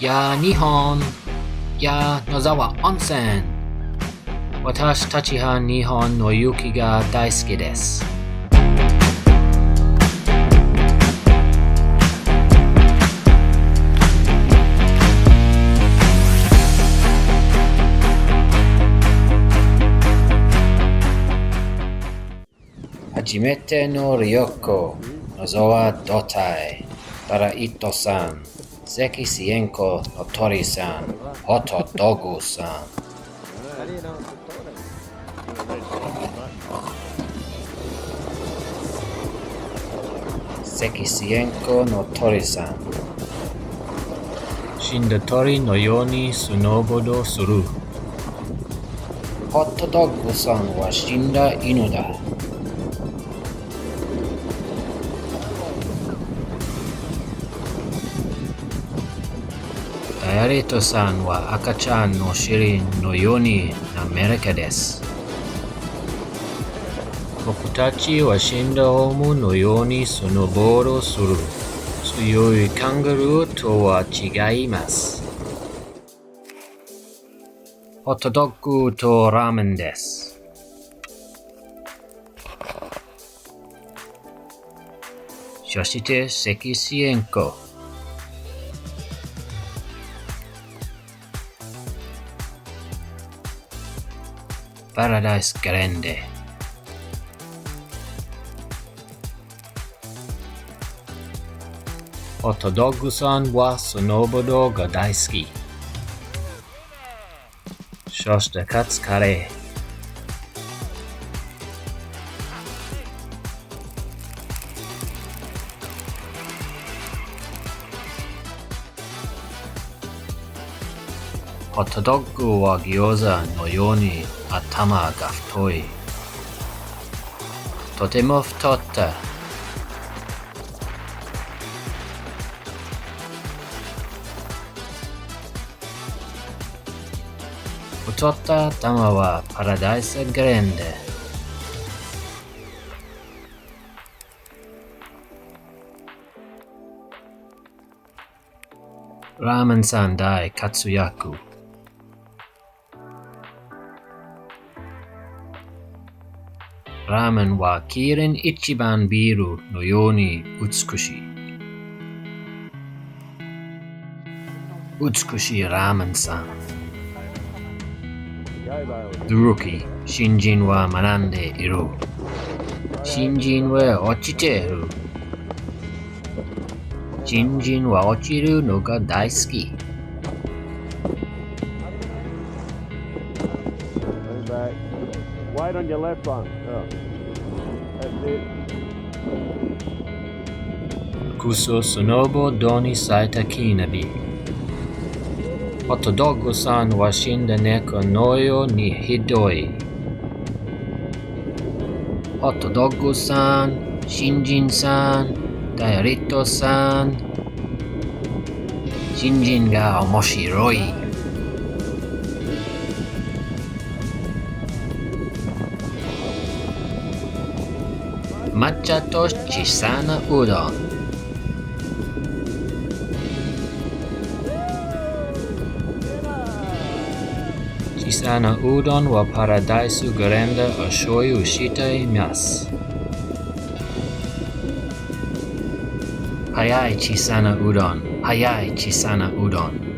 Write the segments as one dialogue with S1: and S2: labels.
S1: や日本、や野沢温泉。私たちは日本の雪が大好きです。初めての旅行、野沢土台、パライトさん、関シエンコの鳥さん、ホットドッグさん。関シエンコの鳥さん。死んだ鳥のようにスノーボードする。ホットドッグさんは死んだ犬だ。ダイアレットさんは赤ちゃんの尻のように滑らかです。僕たちは死んだオウムのようにスノーボードする。強いカンガルーとは違います。ホットドッグとラーメンです。そして関シエンコ。パラダイスグランデ。ホットドッグさんはスノーボードが大好き。そしてカツカレー。ホットドッグは餃子のように頭が太い。とても太った。太った頭はパラダイスグランデ。ラーメンさん大活躍。ラーメンはキリン一番ビールのように美しい。美しいラーメンさん。ルーキー、新人は学んでいる。新人は落ちている。新人は落ちるのが大好き。
S2: Wide on your left arm. That's it.
S1: クソスノーボードに咲いた木なび。ホットドッグさんは死んだ猫のようにひどい。ホットドッグさん、新人さん、ダイアリットさん。新人が面白い。抹茶と小さなうどん。小さなうどんはパラダイスグランデを所有しています。早い小さなうどん。早い小さなうどん。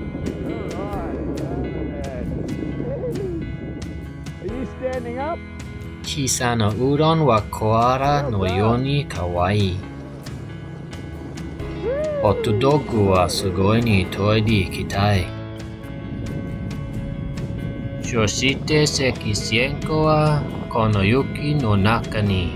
S1: 小さなうどんはコアラのようにかわいい。ホットドッグはすごいにトイレ行きたい。そして関シエンコはこの雪の中に。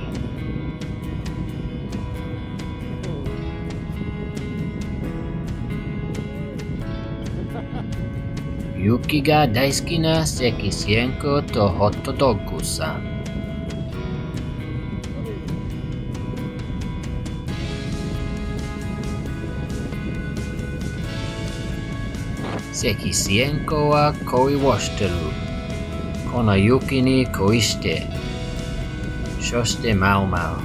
S1: 雪が大好きな関シエンコとホットドッグさん。関シエンコは恋をしてる。この雪に恋して。そしてマウマウ。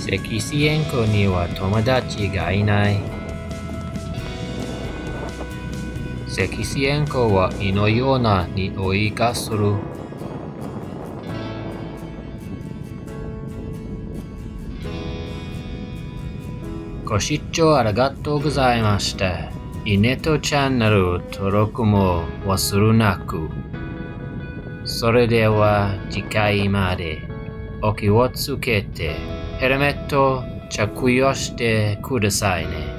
S1: 関シエンコには友達がいない。関シエンコは胃のような匂いがする。ご視聴ありがとうございました。いいねとチャンネル登録も忘れなく。それでは次回までお気をつけてヘルメット着用してくださいね。